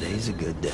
Today's a good day.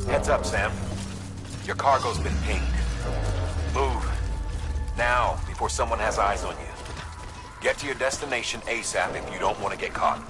Heads up, Sam. Your cargo's been pinged. Move. Now, before someone has eyes on you. Get to your destination ASAP if you don't want to get caught.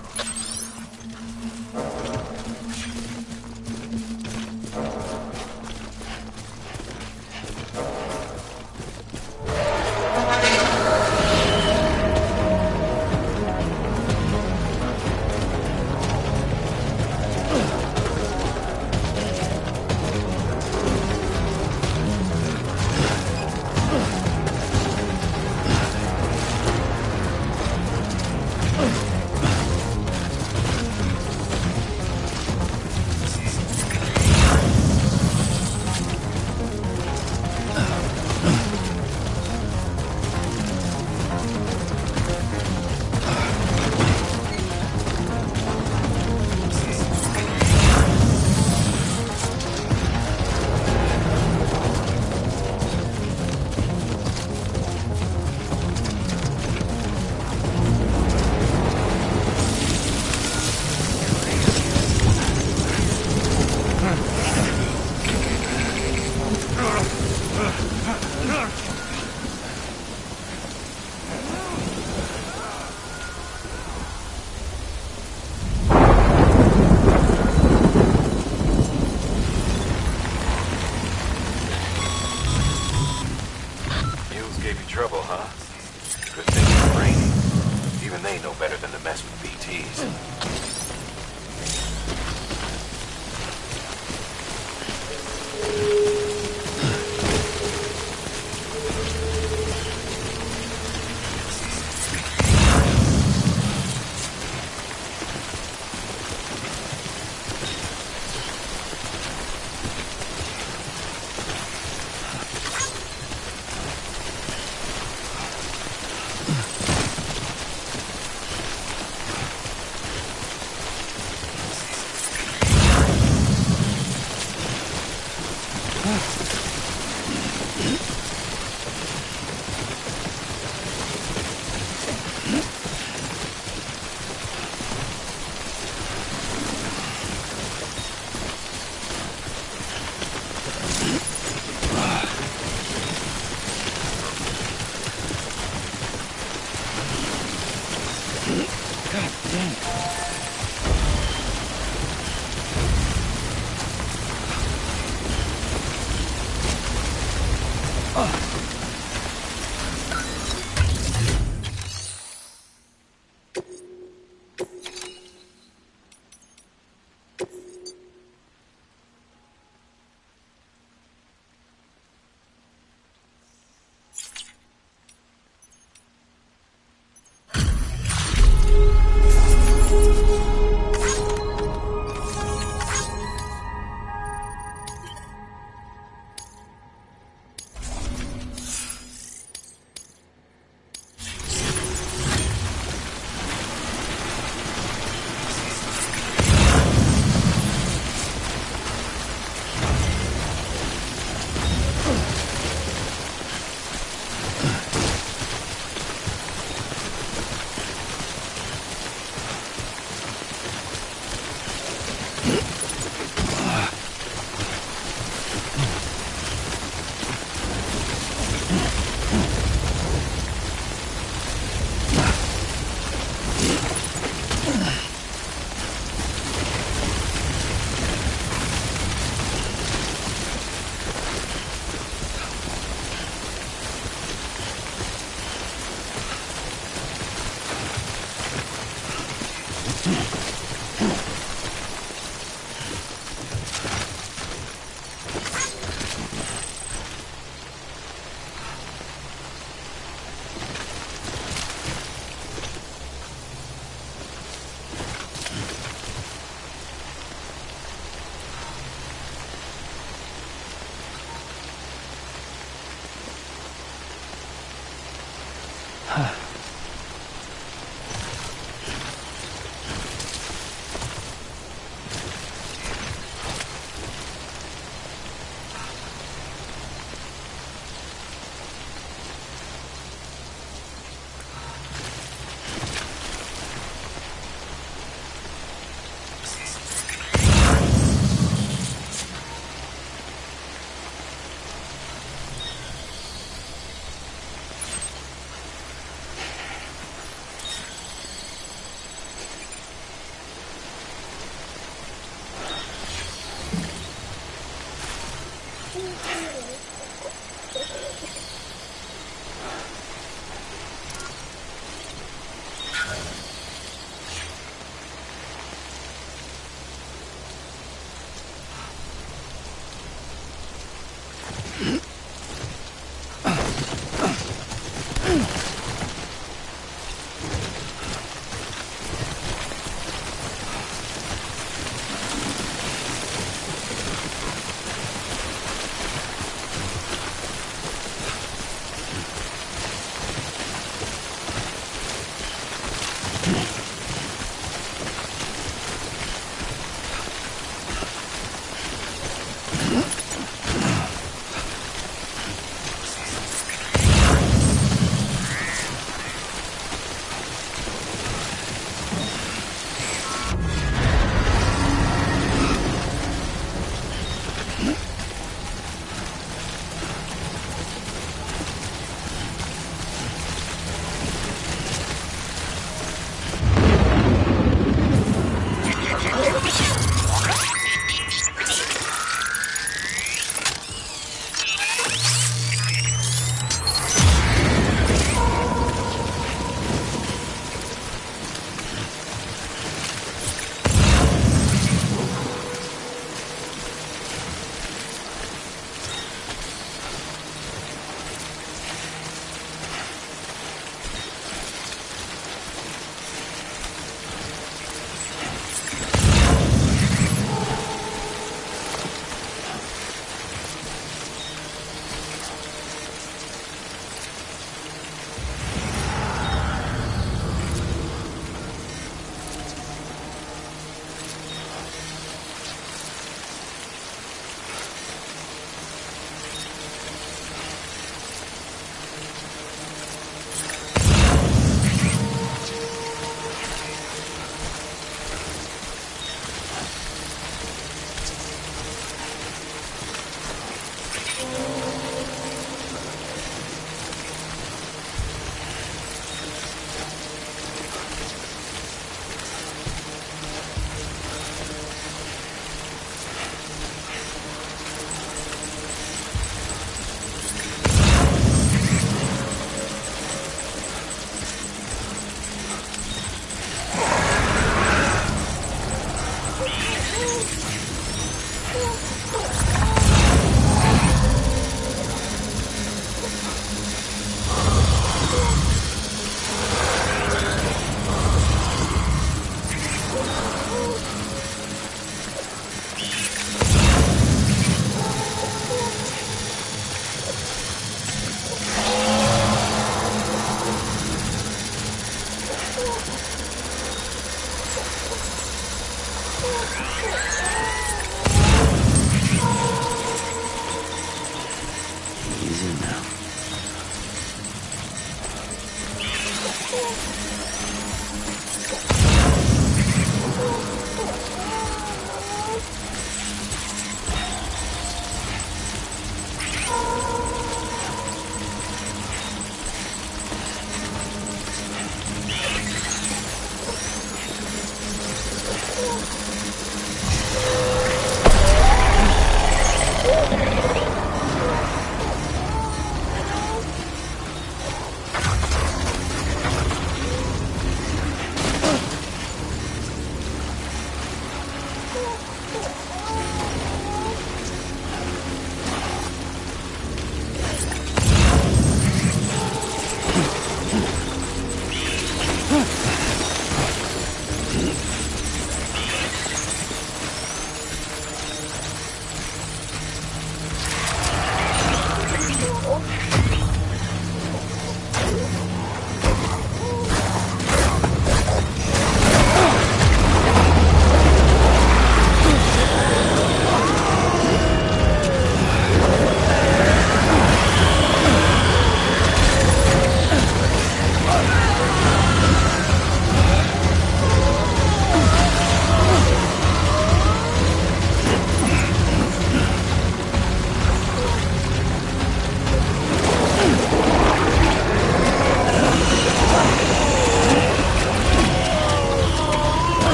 Trouble, huh? Good thing it's raining. Even they know better than to mess with BTs.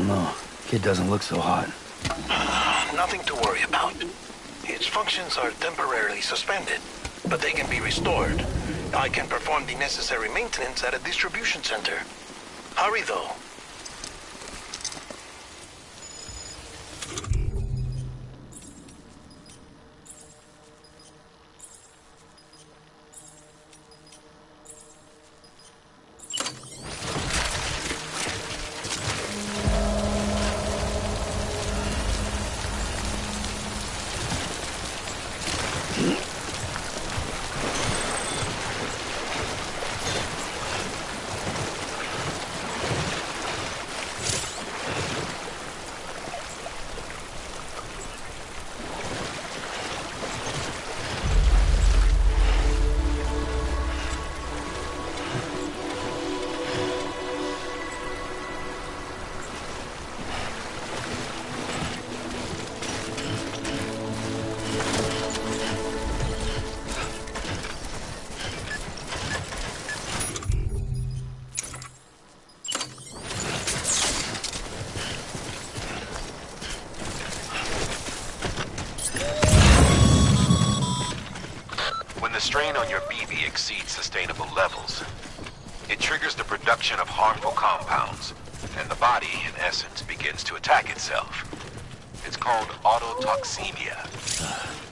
know. Kid doesn't look so hot. Nothing to worry about. Its functions are temporarily suspended, but they can be restored. I can perform the necessary maintenance at a distribution center. Hurry, though. The strain on your BB exceeds sustainable levels. It triggers the production of harmful compounds, and the body, in essence, begins to attack itself. It's called autotoxemia.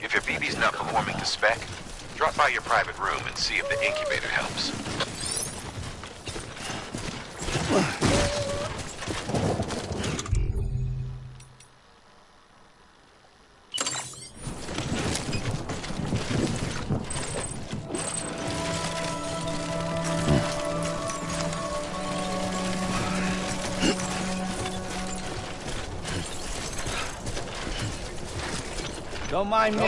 If your BB's not performing to spec, drop by your private room and see if the incubator helps. Don't mind me.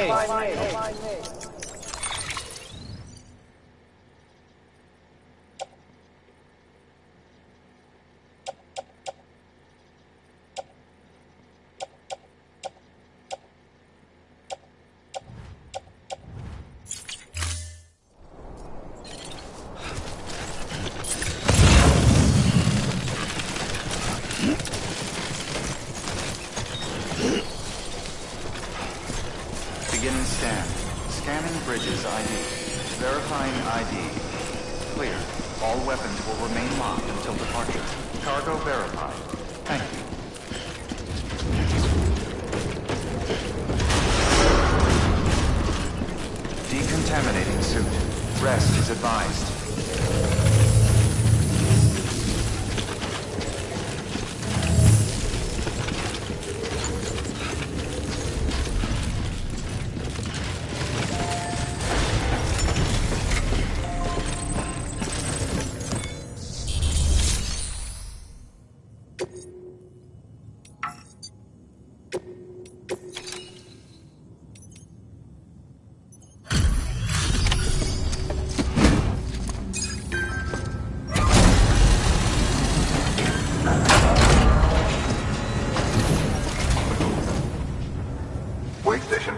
Beginning scan. Scanning bridges ID. Verifying ID. Clear. All weapons will remain locked until departure. Cargo verified. Thank you. Decontaminating suit. Rest is advised.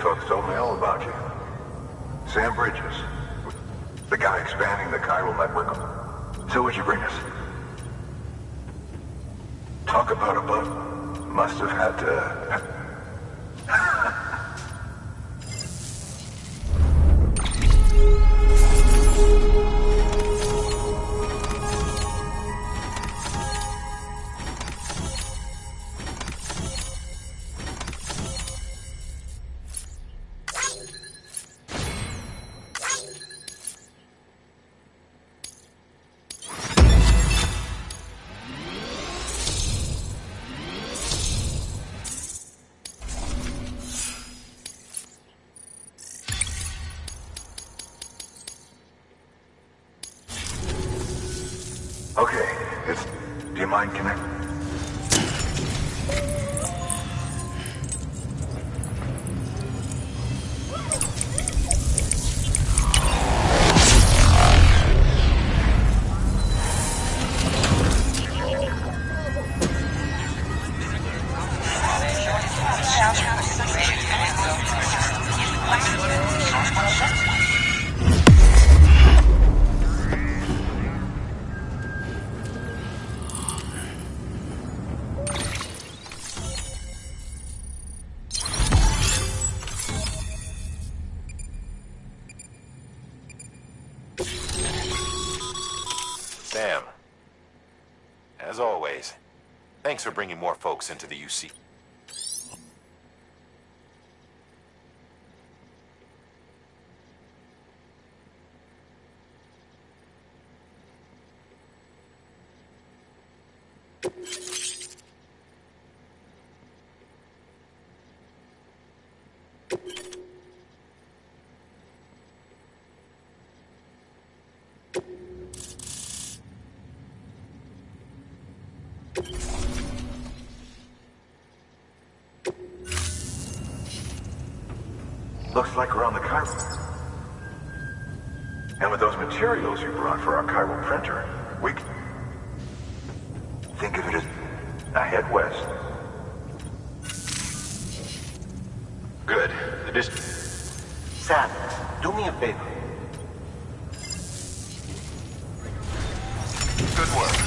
Folks told me all about you. Sam Bridges, the guy expanding the chiral network. So what'd you bring us? Talk about a bug. Must have had to... Okay, do you mind connecting? Sam, as always, thanks for bringing more folks into the UC. Looks like we're on the chiral. And with those materials you brought for our chiral printer, we can think of it as a head west. Good. The Sam, do me a favor. Good work.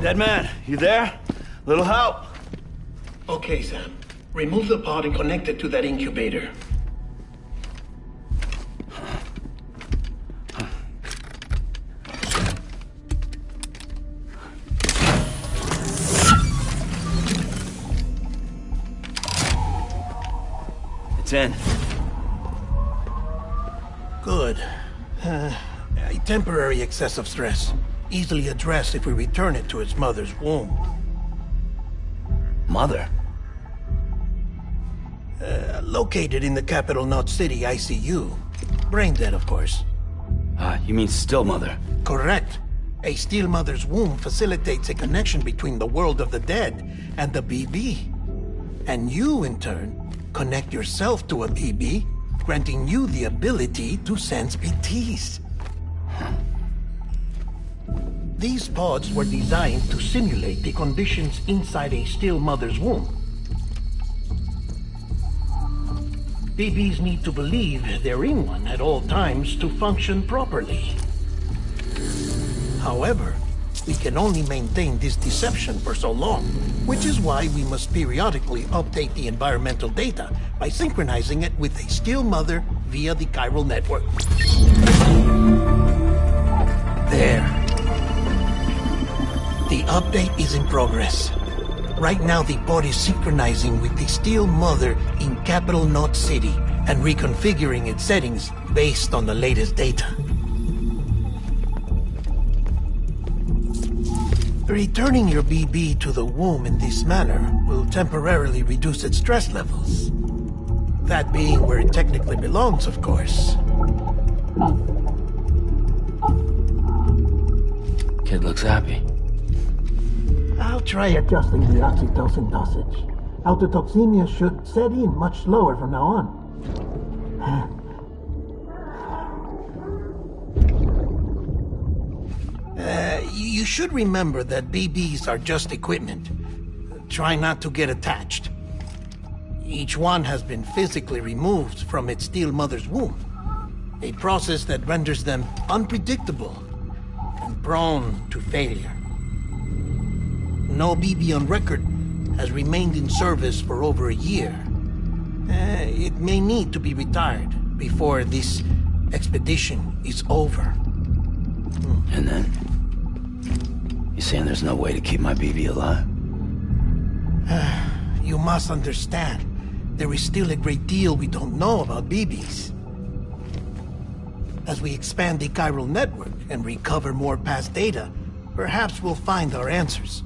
Dead man, you there? Little help? Okay, Sam. Remove the pod and connect it to that incubator. It's in. Good. A temporary excessive stress. Easily addressed if we return it to its mother's womb. Mother? Located in the capital Knot City ICU. Brain dead, of course. You mean still mother? Correct. A still mother's womb facilitates a connection between the world of the dead and the BB. And you, in turn, connect yourself to a BB, granting you the ability to sense BTs. These pods were designed to simulate the conditions inside a still mother's womb. BBs need to believe they're in one at all times to function properly. However, we can only maintain this deception for so long, which is why we must periodically update the environmental data by synchronizing it with a still mother via the chiral network. There. The update is in progress. Right now, the pod is synchronizing with the still mother in capital Knot City and reconfiguring its settings based on the latest data. Returning your BB to the womb in this manner will temporarily reduce its stress levels. That being where it technically belongs, of course. Kid looks happy. I'll try adjusting the oxytocin dosage. Autotoxemia should set in much slower from now on. You should remember that BBs are just equipment. Try not to get attached. Each one has been physically removed from its steel mother's womb. A process that renders them unpredictable and prone to failure. No BB on record has remained in service for over a year. It may need to be retired before this expedition is over. And then? You saying there's no way to keep my BB alive? You must understand, there is still a great deal we don't know about BBs. As we expand the chiral network and recover more past data, perhaps we'll find our answers.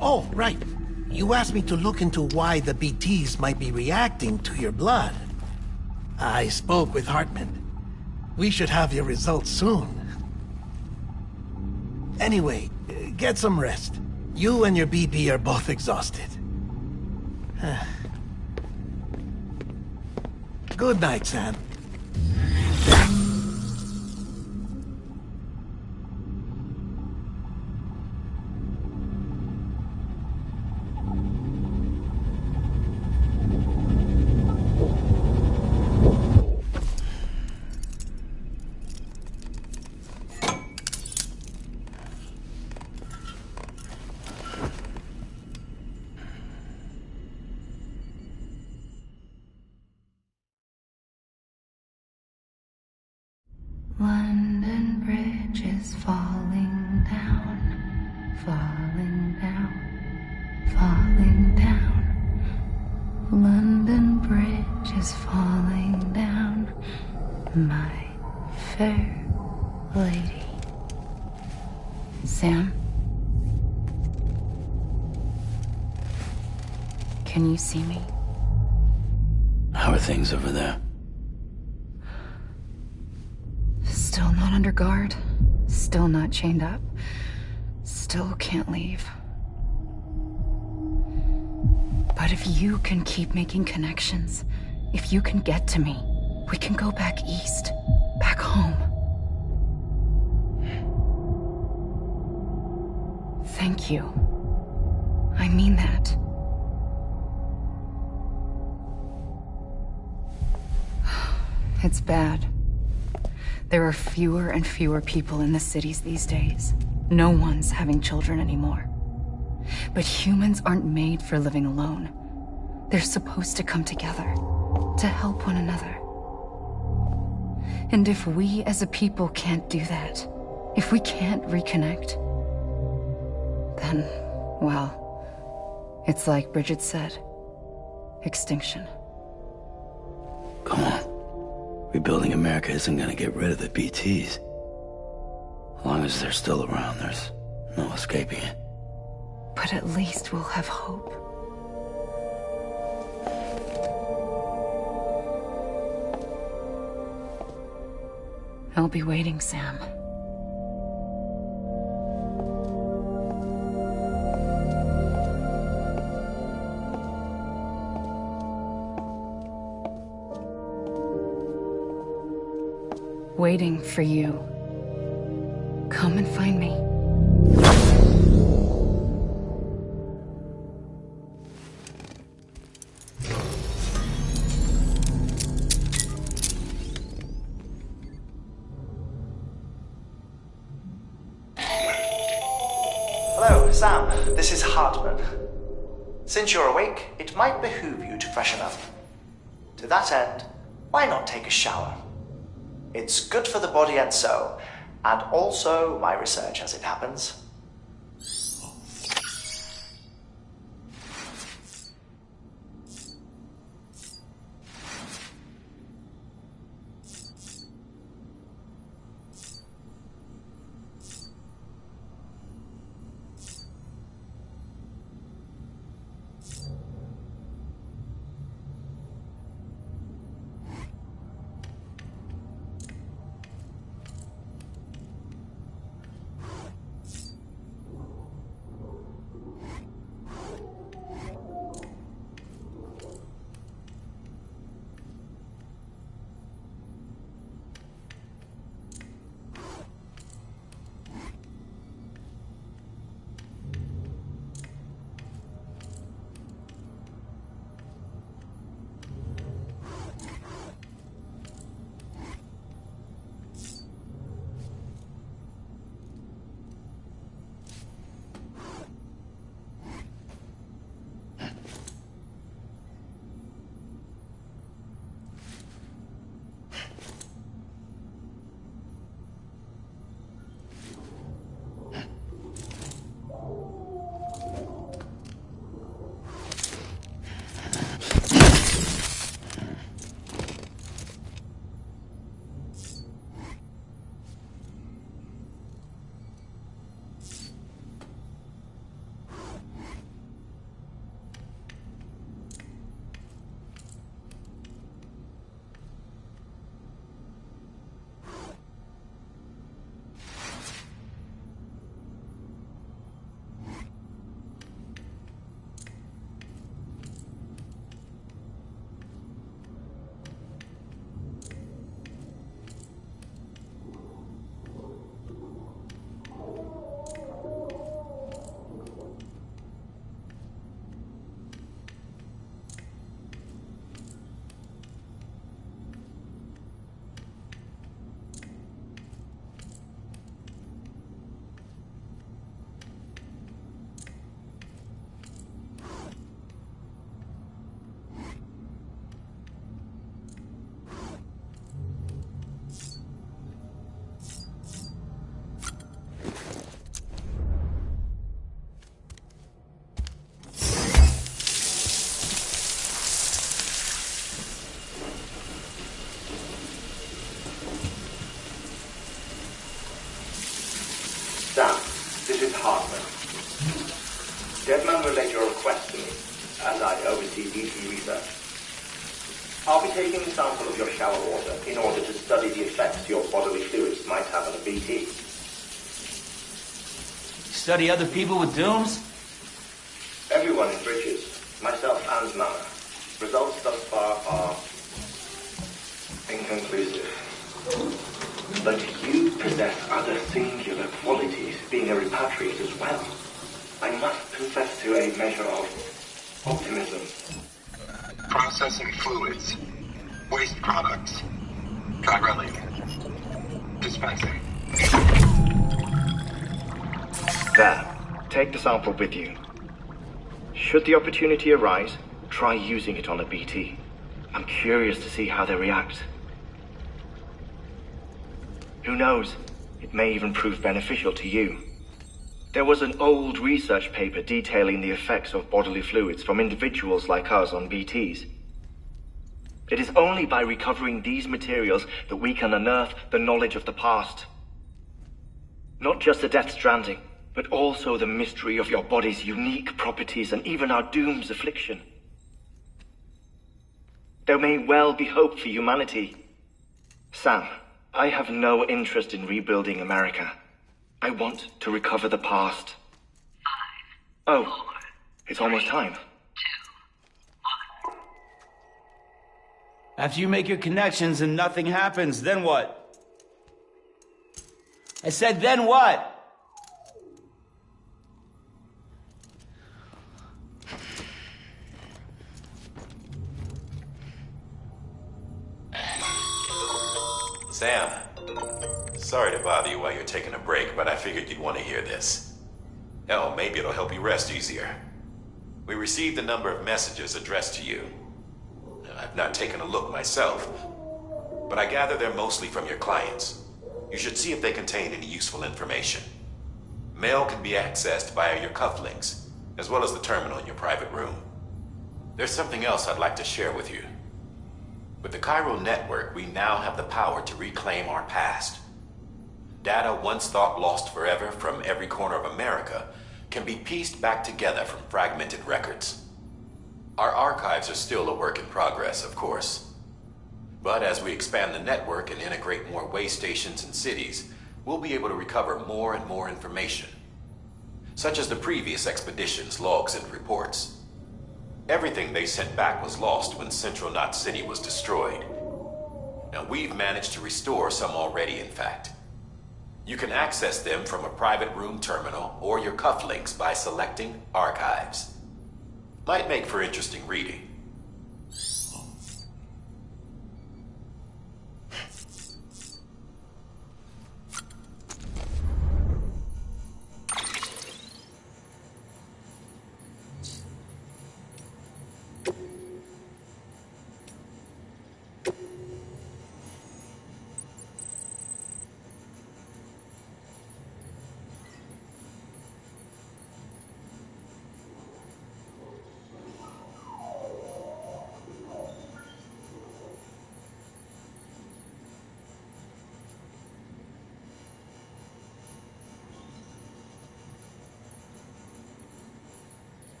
Oh, right. You asked me to look into why the BTs might be reacting to your blood. I spoke with Hartman. We should have your results soon. Anyway, get some rest. You and your BB are both exhausted. Good night, Sam. London Bridge is falling down, falling down, falling down. London Bridge is falling down, my fair lady. Sam? Can you see me? How are things over there? Still not under guard, still not chained up, still can't leave. But if you can keep making connections, if you can get to me, we can go back east, back home. Thank you. I mean that. It's bad. There are fewer and fewer people in the cities these days. No one's having children anymore. But humans aren't made for living alone. They're supposed to come together, to help one another. And if we as a people can't do that, if we can't reconnect, then, well, it's like Bridget said, extinction. Come on. Rebuilding America isn't gonna get rid of the BTs. As long as they're still around, there's no escaping it. But at least we'll have hope. I'll be waiting, Sam. Waiting for you. Come and find me. Hello, Sam. This is Hartman. Since you're awake, it might behoove you to freshen up. To that end, why not take a shower? It's good for the body and soul, and also my research as it happens. Hartman. Deadman relayed your request to me, and I oversee BT research. I'll be taking a sample of your shower water in order to study the effects your bodily fluids might have on a BT. Study other people with dooms? Everyone in Bridges, myself and Nana. Results thus far are inconclusive. But you possess other singular qualities, being a repatriate as well. I must confess to a measure of optimism. Processing fluids. Waste products. Dry dispensing. There. Take the sample with you. Should the opportunity arise, try using it on a BT. I'm curious to see how they react. Who knows? It may even prove beneficial to you. There was an old research paper detailing the effects of bodily fluids from individuals like us on BTs. It is only by recovering these materials that we can unearth the knowledge of the past. Not just the Death Stranding, but also the mystery of your body's unique properties and even our doom's affliction. There may well be hope for humanity. Sam, I have no interest in rebuilding America. I want to recover the past. 5, 4, it's almost time. 2, 1. After you make your connections and nothing happens, then what? I said, then what? Sam, sorry to bother you while you're taking a break, but I figured you'd want to hear this. Hell, maybe it'll help you rest easier. We received a number of messages addressed to you. I've not taken a look myself, but I gather they're mostly from your clients. You should see if they contain any useful information. Mail can be accessed via your cufflinks, as well as the terminal in your private room. There's something else I'd like to share with you. With the Chiral network, we now have the power to reclaim our past. Data once thought lost forever from every corner of America can be pieced back together from fragmented records. Our archives are still a work in progress, of course. But as we expand the network and integrate more way stations and cities, we'll be able to recover more and more information, such as the previous expedition's logs and reports. Everything they sent back was lost when Central Knot City was destroyed. Now, we've managed to restore some already, in fact. You can access them from a private room terminal or your cufflinks by selecting Archives. Might make for interesting reading.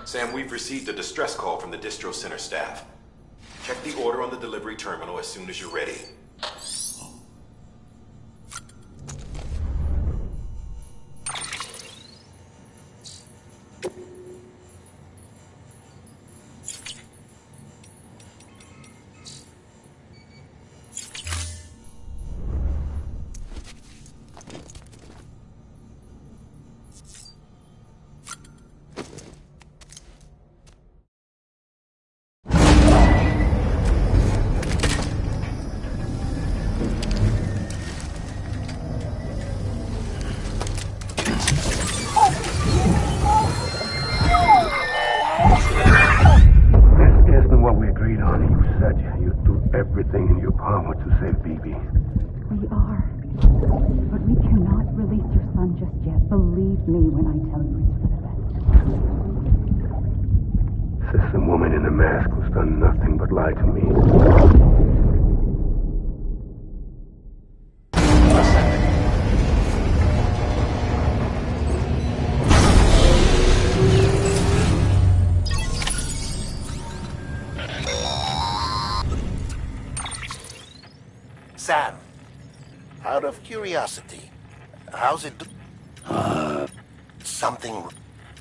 Sam, we've received a distress call from the distro center staff. Check the order on the delivery terminal as soon as you're ready. Everything in your power to save BB. We are. But we cannot release your son just yet. Believe me when I tell you it's for the best. System woman in the mask who's done nothing but lie to me. Sam, out of curiosity, how's it do? Something...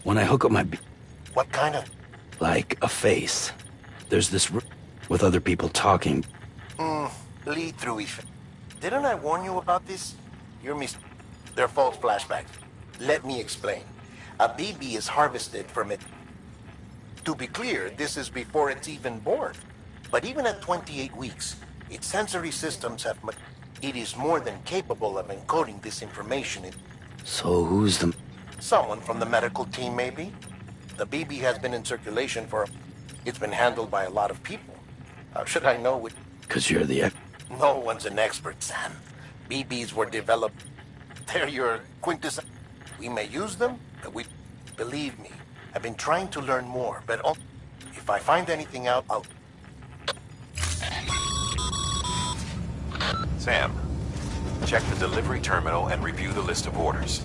When I hook up my... What kind of... Like a face. There's this... with other people talking. Lead through effect. Didn't I warn you about this? You're They're false flashbacks. Let me explain. A BB is harvested from it. To be clear, this is before it's even born. But even at 28 weeks, its sensory systems have... It is more than capable of encoding this information in... So who's the... Someone from the medical team, maybe? The BB has been in circulation for... It's been handled by a lot of people. How should I know it? 'Cause you're the... No one's an expert, Sam. BBs were developed... They're your quintessence. We may use them, but we... Believe me, I've been trying to learn more, but... If I find anything out, I'll... Sam, check the delivery terminal and review the list of orders.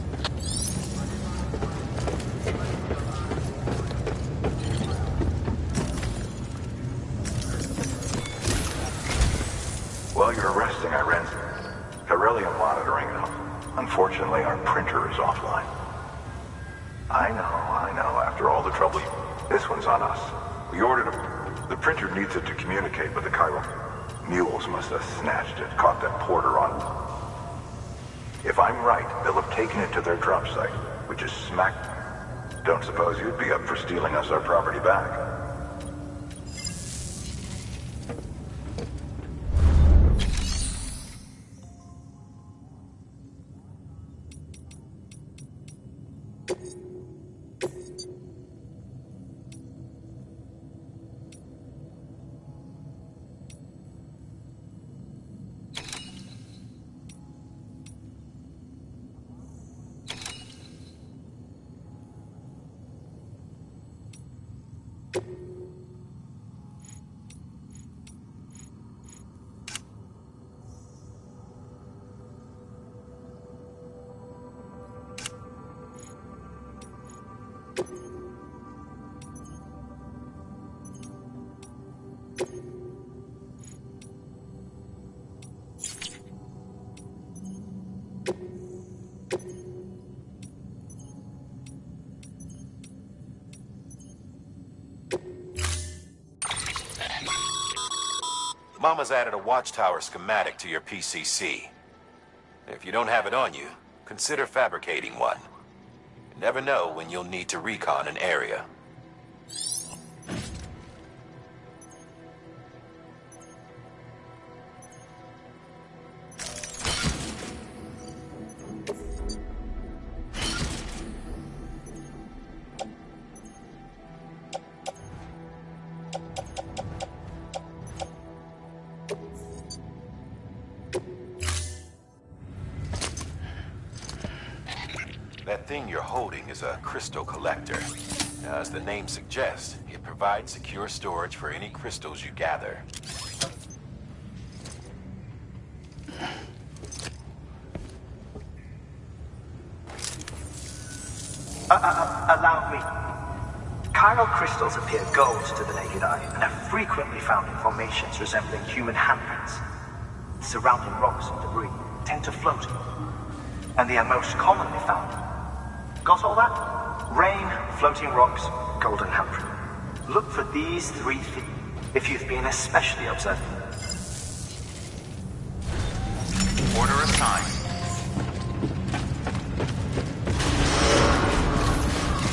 While you're resting, I ran beryllium monitoring. Unfortunately, our printer is offline. I know. After all the trouble, this one's on us. We ordered a... The printer needs it to communicate with the Chiral. Mules must have snatched it, caught that porter on... If I'm right, they'll have taken it to their drop site, which is smack... Don't suppose you'd be up for stealing us our property back. Mama's added a watchtower schematic to your PCC. If you don't have it on you, consider fabricating one. You never know when you'll need to recon an area. That thing you're holding is a crystal collector. Now, as the name suggests, it provides secure storage for any crystals you gather. Allow me. Chiral crystals appear gold to the naked eye and are frequently found in formations resembling human handprints. Surrounding rocks and debris tend to float, and they are most commonly found. Got all that? Rain, floating rocks, golden handprint. Look for these three things if you've been especially observant. Order assigned.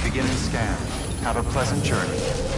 Beginning scan. Have a pleasant journey.